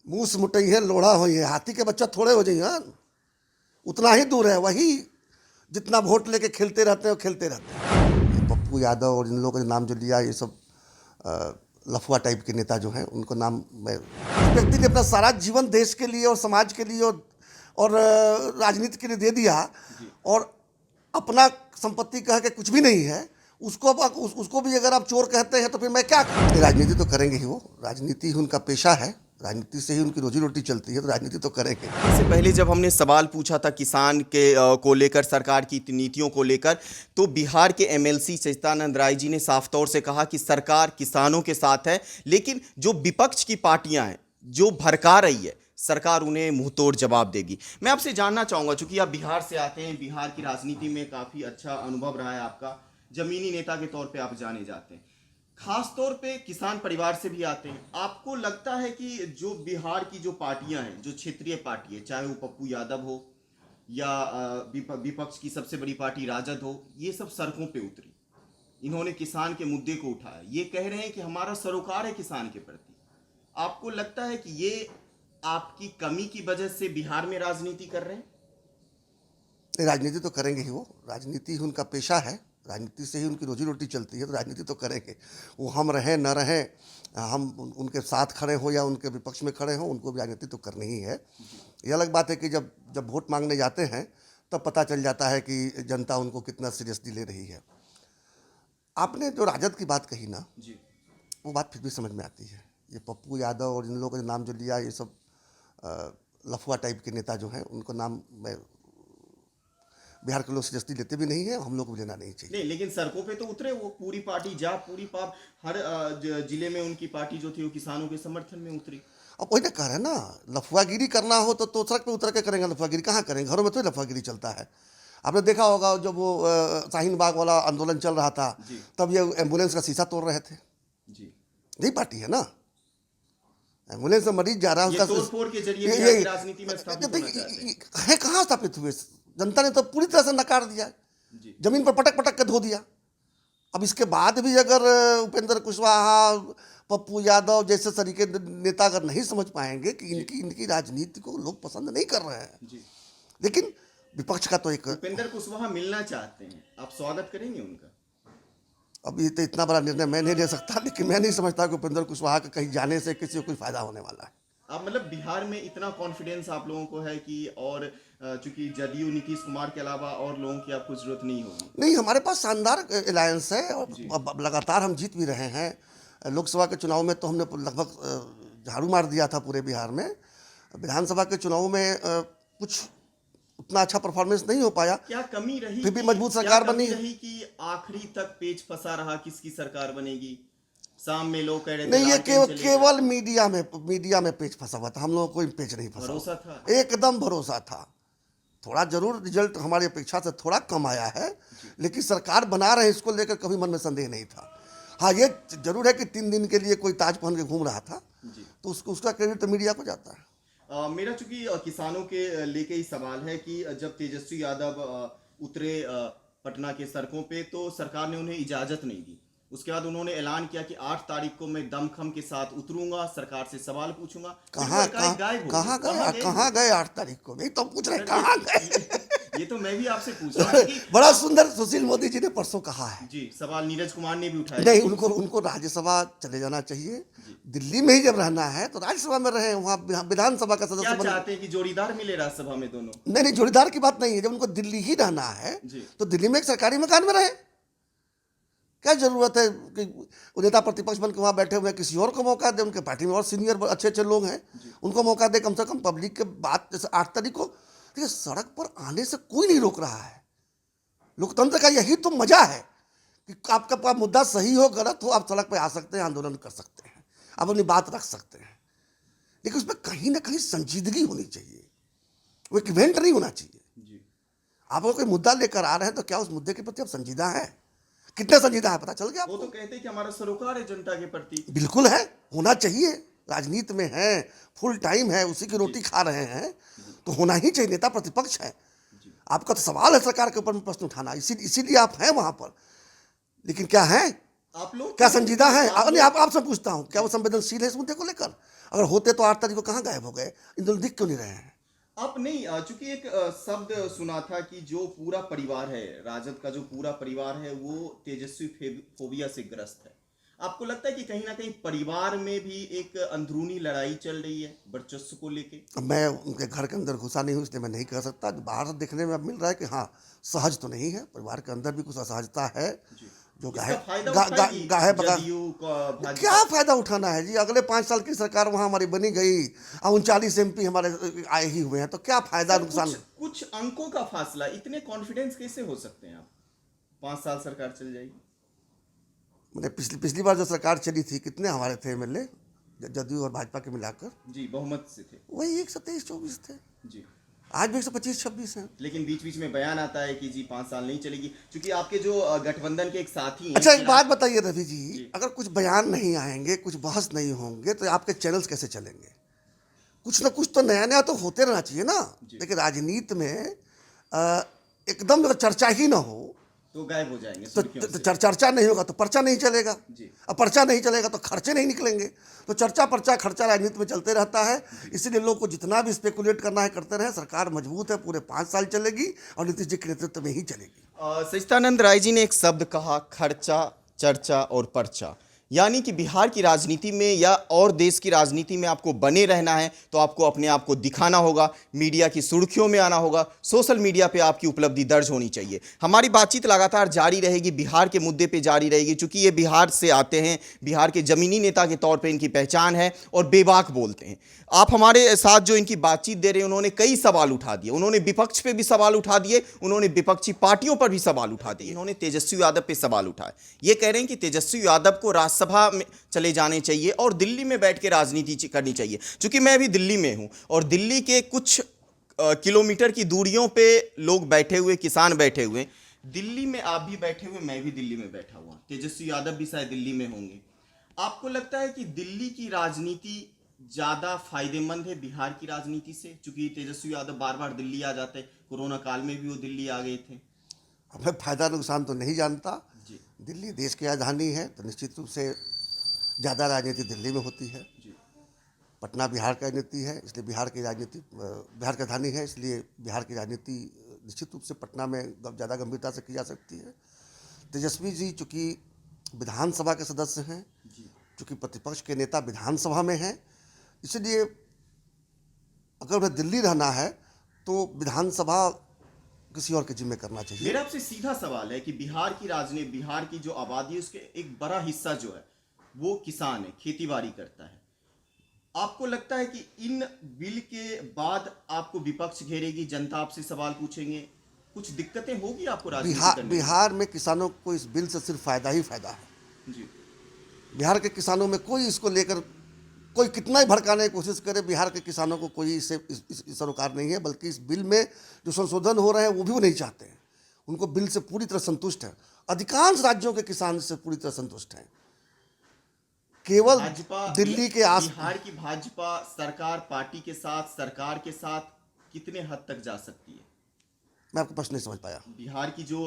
मूस मुटई है लोढ़ा हो, ये हाथी के बच्चा थोड़े हो जाइए, उतना ही दूर है, वही जितना वोट लेके खेलते रहते हैं वो खेलते रहते हैं। ये पप्पू यादव और इन लोगों के नाम जो लिया, ये सब लफुआ टाइप के नेता जो हैं, उनको नाम मैं, उस व्यक्ति ने अपना सारा जीवन देश के लिए और समाज के लिए और राजनीति के लिए दे दिया, और अपना संपत्ति कह के कुछ भी नहीं है, उसको भी अगर आप चोर कहते हैं तो फिर मैं क्या करूं? राजनीति तो करेंगे ही, वो राजनीति ही उनका पेशा है, राजनीति से ही उनकी रोजी रोटी चलती है, तो राजनीति तो करेंगे। इससे पहले जब हमने सवाल पूछा था किसान के को लेकर, सरकार की नीतियों को लेकर, तो बिहार के एमएलसी सच्चिदानंद राय जी ने साफ तौर से कहा कि सरकार किसानों के साथ है, लेकिन जो विपक्ष की पार्टियां हैं जो भड़का रही है, सरकार उन्हें मुंहतोड़ जवाब देगी। मैं आपसे जानना चाहूंगा, चूंकि आप बिहार से आते हैं, बिहार की राजनीति में काफी अच्छा अनुभव रहा है आपका, जमीनी नेता के तौर पे आप जाने जाते हैं, खास तौर पे किसान परिवार से भी आते हैं, आपको लगता है कि जो बिहार की जो पार्टियां हैं, जो क्षेत्रीय पार्टी है, चाहे वो पप्पू यादव हो या विपक्ष की सबसे बड़ी पार्टी राजद हो, ये सब सड़कों पे उतरी, इन्होंने किसान के मुद्दे को उठाया, ये कह रहे हैं कि हमारा सरोकार है किसान के प्रति, आपको लगता है कि ये आपकी कमी की वजह से बिहार में राजनीति कर रहे हैं? राजनीति तो करेंगे ही, वो राजनीति ही उनका पेशा है, राजनीति से ही उनकी रोजी रोटी चलती है, तो राजनीति तो करेंगे। वो हम रहें न रहें, हम उनके साथ खड़े हो या उनके विपक्ष में खड़े हों, उनको भी राजनीति तो करनी ही है। ये अलग बात है कि जब वोट मांगने जाते हैं तब पता चल जाता है कि जनता उनको कितना सीरियसली ले रही है। आपने जो राजद की बात कही ना जी, वो बात फिर भी समझ में आती है। ये पप्पू यादव और इन लोगों के नाम जो लिया, ये सब लफुआ टाइप के नेता जो हैं, उनको नाम मैं, बिहार के लोग सीरियसली लेते भी नहीं है, हम लोग को भी लेना नहीं चाहिए। नहीं, लेकिन सड़कों पे तो उतरे वो, पूरी पार्टी पूरी पाप, हर जिले में उनकी पार्टी जो थी वो किसानों के समर्थन में उतरी। अब वही ना कह रहे हैं ना, लफुआगिरी करना हो तो सड़क पे उतर के करेंगे, लफुआगिरी कहाँ करेंगे, घरों में तो लफुआगिरी चलता है। आपने देखा होगा जब वो शाहीन बाग वाला आंदोलन चल रहा था, तब ये एम्बुलेंस का शीशा तोड़ रहे थे जी, यही पार्टी है ना, एम्बुलेंस में मरीज जा रहा है, ये उसका तोड़फोड़ के जरिए बिहार की राजनीति में स्थापित होना चाहते हैं। है, कहाँ स्थापित हुए? जनता ने तो पूरी तरह से नकार दिया, जमीन पर पटक पटक के धो दिया। अब इसके बाद भी अगर उपेंद्र कुशवाहा, पप्पू यादव जैसे तरीके नेता अगर नहीं समझ पाएंगे कि इनकी राजनीति को लोग पसंद नहीं कर रहे हैं, लेकिन विपक्ष का तो एक, उपेंद्र कुशवाहा मिलना चाहते हैं, आप स्वागत करेंगे उनका? अब ये तो इतना बड़ा निर्णय मैं नहीं ले सकता, लेकिन मैं नहीं समझता कि उपेंद्र कुशवाहा के कहीं जाने से किसी को कोई फायदा होने वाला है। आप मतलब बिहार में इतना कॉन्फिडेंस आप लोगों को है कि, और चूंकि जदयू नीतीश कुमार के अलावा और लोगों की आपको जरूरत नहीं होगी? नहीं, हमारे पास शानदार अलायंस है, और अब लगातार हम जीत भी रहे हैं। लोकसभा के चुनाव में तो हमने लगभग झाड़ू मार दिया था पूरे बिहार में। विधानसभा के चुनाव में कुछ उतना अच्छा परफॉर्मेंस नहीं हो पाया। क्या कमी रही, फिर भी मजबूत सरकार बनी रही कि आखिरी तक पेच फंसा रहा किसकी सरकार बनेगी? शाम में लोग कह रहे थे नहीं, ये केवल मीडिया में पेच फंसा हुआ था, हम लोगों को कोई पेच नहीं फंसा। भरोसा था, एकदम भरोसा था। थोड़ा जरूर रिजल्ट हमारी अपेक्षा से थोड़ा कम आया है, लेकिन सरकार बना रहे हैं इसको लेकर कभी मन में संदेह नहीं था। हाँ, ये जरूर है कि 3 दिन के लिए कोई ताज पहन के घूम रहा था, तो उसका क्रेडिट तो मीडिया को जाता है। मेरा चूंकि किसानों के लेके ही सवाल है कि जब तेजस्वी यादव उतरे पटना के सड़कों पे, तो सरकार ने उन्हें इजाजत नहीं दी। उसके बाद उन्होंने ऐलान किया कि 8 तारीख को मैं दमखम के साथ उतरूंगा, सरकार से सवाल पूछूंगा। कहाँ गए 8 तारीख को? नहीं तो पूछ रहे कहाँ गए। ये तो मैं भी आपसे पूछ रहा हूँ। बड़ा सुंदर सुशील मोदी जी ने परसों कहा है जी, सवाल नीरज कुमार ने भी उठाया। नहीं, उनको राज्यसभा चले जाना चाहिए। दिल्ली में ही जब रहना है तो राज्यसभा में रहे, वहाँ विधानसभा का सदस्य। क्या चाहते हैं कि जोड़ीदार मिले राज्यसभा में दोनों? नहीं, जोड़ीदार की बात नहीं है। जब उनको दिल्ली ही रहना है तो दिल्ली में एक सरकारी मकान में रहे। क्या जरूरत है कि नेता प्रतिपक्ष बन के वहाँ बैठे हुए, किसी और को मौका दे, उनके पार्टी में और सीनियर अच्छे लोग हैं, उनको मौका दे। कम से कम पब्लिक के बात, जैसे 8 तारीख को देखिए, सड़क पर आने से कोई नहीं रोक रहा है। लोकतंत्र का यही तो मजा है कि आपका मुद्दा सही हो गलत हो, आप सड़क पर आ सकते हैं, आंदोलन कर सकते हैं, आप अपनी बात रख सकते हैं, लेकिन उसमें कहीं ना कहीं संजीदगी होनी चाहिए। वो एक इवेंट नहीं होना चाहिए। आप कोई मुद्दा लेकर आ रहे हैं तो क्या उस मुद्दे के प्रति आप संजीदा है? कितना संजीदा है पता चल गया आपको? वो तो कहते हैं कि हमारा सरोकार है जनता के प्रति। बिल्कुल है, होना चाहिए। राजनीति में है, फुल टाइम है, उसी की रोटी खा रहे हैं तो होना ही चाहिए। नेता प्रतिपक्ष है, आपका तो सवाल है सरकार के ऊपर में प्रश्न उठाना, इसीलिए आप हैं वहां पर। लेकिन क्या है, आप लोग क्या संजीदा है? नहीं, आपसे पूछता हूँ, क्या वो संवेदनशील है इस मुद्दे को लेकर? अगर होते तो 8 तारीख को कहाँ गायब हो गए? इन दोनों दिख क्यों नहीं रहे हैं? आप नहीं चूंकि एक शब्द सुना था कि जो पूरा परिवार है, राजद का जो पूरा परिवार है वो तेजस्वी फोबिया से ग्रस्त है। आपको लगता है कि कहीं ना कहीं परिवार में भी एक अंदरूनी लड़ाई चल रही है वर्चस्व को लेके? अब मैं उनके घर के अंदर घुसा नहीं हूँ, इसलिए मैं नहीं कह सकता। जो बाहर से देखने में अब मिल रहा है कि हाँ, सहज तो नहीं है, परिवार के अंदर भी कुछ असहजता है। जी। जो इसका गाहे फायदा गा, गा, उठाएगी गाहे बगा जदयू का, भाजपा? क्या फायदा उठाना है जी? अगले 5 साल की सरकार वहां हमारी बनी गई और 39 MP हमारे आए ही हुए हैं, तो क्या फायदा सर नुकसान? कुछ अंकों का फासला, इतने कॉन्फिडेंस कैसे हो सकते हैं आप? 5 साल सरकार चल जाएगी। मैंने पिछली पिछली बार जो सरकार चली थी, कितने हमारे थे MLA जदयू और भाजपा के मिलाकर? जी, बहुमत से थे। वही 127-24 थे। जी। आज भी 125-26 हैं। लेकिन बीच बीच में बयान आता है कि जी 5 साल नहीं चलेगी, क्योंकि आपके जो गठबंधन के एक साथी हैं अच्छा, एक बात चिराग। बताइए रवि जी, जी। अगर कुछ बयान नहीं आएंगे, कुछ बहस नहीं होंगे, तो आपके चैनल्स कैसे चलेंगे? कुछ ना कुछ तो नया नया तो होते रहना चाहिए ना। जी। लेकिन राजनीति में अ, एकदम अगर चर्चा ही ना हो तो गायब हो जाएंगे तो सुर्खियों से। चर्चा नहीं होगा तो पर्चा नहीं चलेगा। जी। अब पर्चा नहीं चलेगा तो खर्चे नहीं निकलेंगे। तो चर्चा पर्चा खर्चा राजनीति में चलते रहता है। इसीलिए लोग को जितना भी स्पेकुलेट करना है करते रहे। सरकार मजबूत है, पूरे 5 साल चलेगी और नीतीश जी के नेतृत्व में ही चलेगी। सच्चिदानंद राय जी ने एक शब्द कहा, खर्चा, चर्चा और पर्चा। यानी कि बिहार की राजनीति में या और देश की राजनीति में आपको बने रहना है तो आपको अपने आप को दिखाना होगा, मीडिया की सुर्खियों में आना होगा, सोशल मीडिया पे आपकी उपलब्धि दर्ज होनी चाहिए। हमारी बातचीत लगातार जारी रहेगी, बिहार के मुद्दे पे जारी रहेगी, चूंकि ये बिहार से आते हैं, बिहार के जमीनी नेता के तौर पे इनकी पहचान है और बेबाक बोलते हैं। आप हमारे साथ जो इनकी बातचीत दे रहे हैं, उन्होंने कई सवाल उठा दिए, उन्होंने विपक्ष पे भी सवाल उठा दिए, उन्होंने विपक्षी पार्टियों पर भी सवाल उठा दिए, इन्होंने तेजस्वी यादव पे सवाल उठाए। ये कह रहे हैं कि तेजस्वी यादव को राज्यसभा में चले जाने चाहिए और दिल्ली में बैठ के राजनीति करनी चाहिए। चूंकि मैं अभी दिल्ली में हूं और दिल्ली के कुछ किलोमीटर की दूरियों पे लोग बैठे हुए, किसान बैठे हुए, दिल्ली में आप भी बैठे हुए, मैं भी दिल्ली में बैठा हुआ, तेजस्वी यादव भी शायद दिल्ली में होंगे। आपको लगता है कि दिल्ली की राजनीति ज्यादा फायदेमंद है बिहार की राजनीति से? चूंकि तेजस्वी यादव बार बार दिल्ली आ जाते, कोरोना काल में भी वो दिल्ली आ गए थे। अब मैं फायदा नुकसान तो नहीं जानता। जी। दिल्ली देश की राजधानी है तो निश्चित रूप से ज़्यादा राजनीति दिल्ली में होती है। जी। पटना बिहार का राजनीति है, इसलिए बिहार की राजनीति बिहार की राजधानी है, इसलिए बिहार की राजनीति निश्चित रूप से पटना में ज़्यादा गंभीरता से की जा सकती है। तेजस्वी जी चूँकि विधानसभा के सदस्य हैं, जी। चूँकि प्रतिपक्ष के नेता विधानसभा में हैं, इसलिए अगर उन्हें दिल्ली रहना है तो विधानसभा किसी और के जिम्मे करना चाहिए। मेरा आपसे सीधा सवाल है कि बिहार की राजनीति, बिहार की जो आबादी है उसके एक बड़ा हिस्सा जो है वो किसान है, खेतीबाड़ी करता है। आपको लगता है कि इन बिल के बाद आपको विपक्ष घेरेगी, जनता आपसे सवाल पूछेंगे, कुछ दिक्कतें होगी आपको राजनीति करने में? बिहार में किसानों को इस बिल से सिर्फ फायदा ही फायदा है। जी। बिहार के किसानों में कोई इसको लेकर कोई कितना ही भड़काने की कोशिश करे, बिहार के किसानों को कोई इससे सरोकार नहीं है। बल्कि इस बिल में जो संशोधन हो रहे हैं वो भी वो नहीं चाहते हैं। उनको बिल से पूरी तरह संतुष्ट है। अधिकांश राज्यों के किसान इससे पूरी तरह संतुष्ट हैं। केवल भाजपा, दिल्ली के बिहार की भाजपा सरकार पार्टी के साथ, सरकार के साथ कितने हद तक जा सकती है? मैं आपको प्रश्न नहीं समझ पाया। बिहार की जो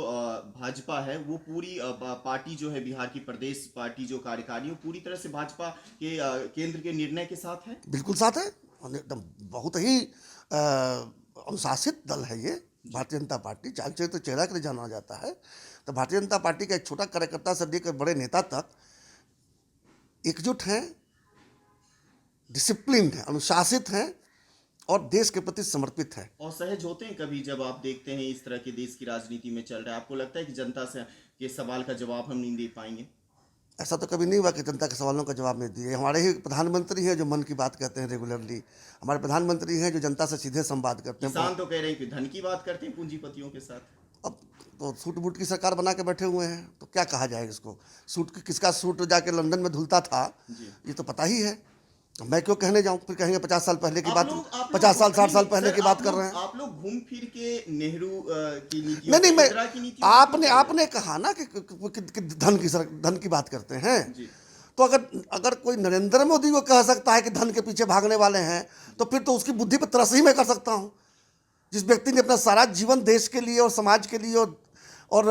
भाजपा है वो पूरी पार्टी जो है, बिहार की प्रदेश पार्टी जो कार्यकारिणी है, पूरी तरह से भाजपा के केंद्र के निर्णय के साथ है? बिल्कुल साथ है। और एकदम बहुत ही अनुशासित दल है ये भारतीय जनता पार्टी। चाल चले तो चेहरा के लिए जाना जाता है। तो भारतीय जनता पार्टी का एक छोटा कार्यकर्ता से लेकर बड़े नेता तक एकजुट हैं, डिसिप्लिन है, अनुशासित हैं और देश के प्रति समर्पित है। और सहज होते हैं कभी जब आप देखते हैं इस तरह के देश की राजनीति में चल रहा है? आपको लगता है कि जनता से के सवाल का जवाब हम नहीं दे पाएंगे? ऐसा तो कभी नहीं हुआ कि जनता के सवालों का जवाब नहीं दिए। हमारे ही प्रधानमंत्री हैं जो मन की बात कहते हैं रेगुलरली। हमारे प्रधानमंत्री हैं जो जनता से सीधे संवाद करते हैं। किसान तो कह रहे हैं कि धन की बात करते हैं पूंजीपतियों के साथ। अब तो सूट बूट की सरकार बना के बैठे हुए हैं, तो क्या कहा जाएगा इसको? सूट किसका सूट जाके लंदन में धुलता था, ये तो पता ही है। मैं क्यों कहने जाऊं? फिर कहेंगे 50 साल पहले की बात, 50 साल 60 साल पहले की बात कर रहे हैं। आप लोग घूम फिर के नेहरू की नीति, नहीं, मैं आपने कहा ना कि धन की बात करते हैं। तो अगर कोई नरेंद्र मोदी को कह सकता है कि धन के पीछे भागने वाले हैं, तो फिर तो उसकी बुद्धि पर तरस ही मैं कर सकता हूं। जिस व्यक्ति ने अपना सारा जीवन देश के लिए और समाज के लिए और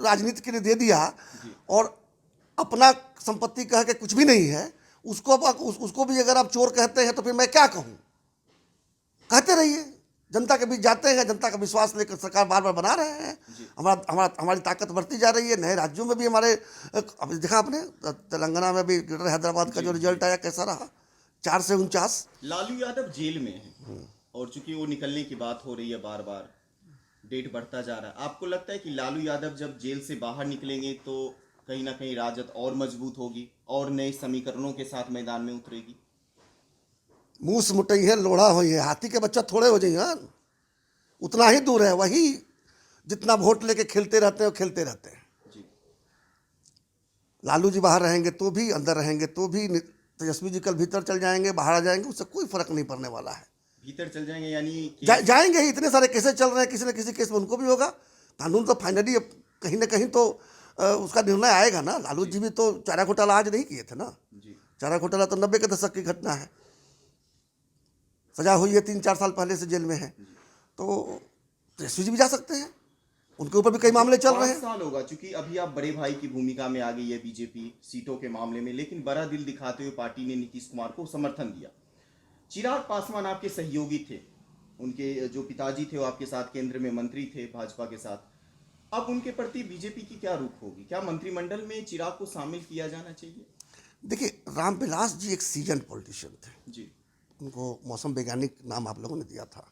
राजनीति के लिए दे दिया और अपना संपत्ति कह के कुछ भी नहीं है, उसको भी अगर आप चोर कहते हैं तो फिर मैं क्या कहूँ? कहते रहिए, जनता के बीच जाते हैं, जनता का विश्वास लेकर सरकार बार बार बना रहे हैं, हमारी ताकत बढ़ती जा रही है। नए राज्यों में भी हमारे, अब देखा आपने तेलंगाना में भी ग्रेटर हैदराबाद का जो रिजल्ट आया कैसा रहा, 4 से 49। लालू यादव जेल में है और चूंकि वो निकलने की बात हो रही है, बार बार डेट बढ़ता जा रहा है, आपको लगता है कि लालू यादव जब जेल से बाहर निकलेंगे तो कहीं ना कहीं राजद और मजबूत होगी और नए समीकरणों के साथ मैदान में उतरेगी? मुंह से मुटई है, लोढ़ा हुई है, हाथी के बच्चा थोड़े हो जाइए, उतना ही दूर है, वही जितना वोट लेके खेलते रहते हैं, खेलते रहते हैं। जी। लालू जी बाहर रहेंगे तो भी, अंदर रहेंगे तो भी, तेजस्वी जी कल भीतर चल जाएंगे, बाहर आ जाएंगे, उससे कोई फर्क नहीं पड़ने वाला है। भीतर चल जाएंगे यानी जाएंगे ही, इतने सारे केसेस चल रहे हैं, किसी न किसी केस में उनको भी होगा। कानून तो फाइनली कहीं ना कहीं तो उसका निर्णय आएगा ना। लालू जी भी तो चारा घोटाला आज नहीं किए थे ना, चारा घोटाला तो 90 के दशक की घटना है, सजा हुई है, 3-4 साल पहले से जेल में है। तो तेजस्वी जी भी जा सकते हैं, उनके ऊपर भी कई मामले चल रहे हैं। 5 साल होगा चूंकि अभी आप बड़े भाई की भूमिका में आ गई है बीजेपी सीटों के मामले में, लेकिन बड़ा दिल दिखाते हुए पार्टी ने नीतीश कुमार को समर्थन दिया। चिराग पासवान आपके सहयोगी थे, उनके जो पिताजी थे वो आपके साथ केंद्र में मंत्री थे भाजपा के साथ। अब उनके प्रति बीजेपी की क्या रुख होगी? क्या मंत्रिमंडल में चिराग को शामिल किया जाना चाहिए? देखिए, रामविलास जी एक सीजन पॉलिटिशियन थे जी। उनको मौसम वैज्ञानिक नाम आप लोगों ने दिया था,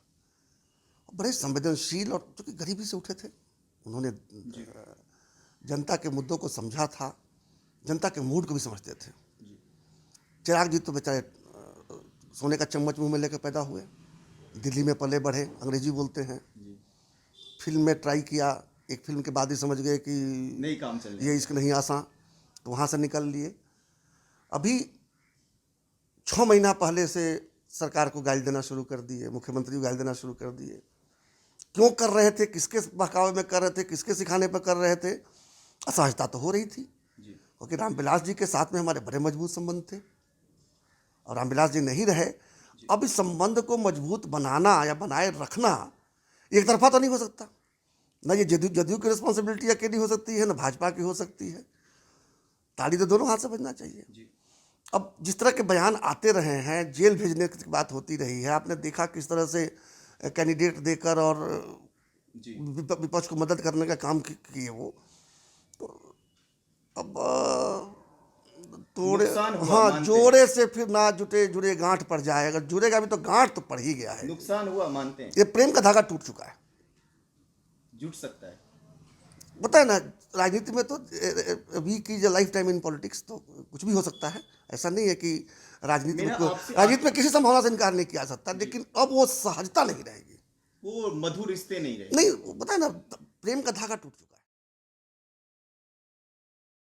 बड़े संवेदनशील, और चूंकि गरीबी से उठे थे, उन्होंने जनता के मुद्दों को समझा था, जनता के मूड को भी समझते थे। चिराग जी तो बेचारे सोने का चम्मच मुंह में लेकर पैदा हुए, दिल्ली में पले बढ़े, अंग्रेजी बोलते हैं, फिल्म में ट्राई किया, एक फिल्म के बाद ही समझ गए कि नहीं काम चल ये इश्क नहीं आसान, तो वहाँ से निकल लिए। अभी 6 महीना पहले से सरकार को गाली देना शुरू कर दिए, मुख्यमंत्री को गाली देना शुरू कर दिए। क्यों कर रहे थे, किसके बहकावे में कर रहे थे, किसके सिखाने पर कर रहे थे? असहजता तो हो रही थी, क्योंकि रामविलास जी के साथ में हमारे बड़े मजबूत संबंध थे और रामविलास जी नहीं रहे। अब इस संबंध को मजबूत बनाना या बनाए रखना एक तरफा तो नहीं हो सकता, ना ये जदयू की रिस्पॉन्सिबिलिटी अकेली हो सकती है, ना भाजपा की हो सकती है। ताली तो दोनों हाथ से बजना चाहिए। अब जिस तरह के बयान आते रहे हैं, जेल भेजने की बात होती रही है, आपने देखा किस तरह से कैंडिडेट देकर और विपक्ष को मदद करने का काम किए वो, तो अब थोड़े, हाँ, जोड़े से फिर ना जुड़े गांठ पड़ जाए, अगर जुड़ेगा भी तो गांठ तो पड़ ही गया है। नुकसान हुआ मानते हैं? ये प्रेम का धागा टूट चुका है, जुट सकता है। बताए ना, राजनीति में तो वी की लाइफ टाइम इन पॉलिटिक्स, तो कुछ भी हो सकता है। ऐसा नहीं है कि राजनीति में किसी संभावना से इनकार नहीं किया सकता, लेकिन अब वो सहजता नहीं रहेगी, वो मधुर रिश्ते नहीं रहे। नहीं, बताए ना, प्रेम का धागा टूट चुका है।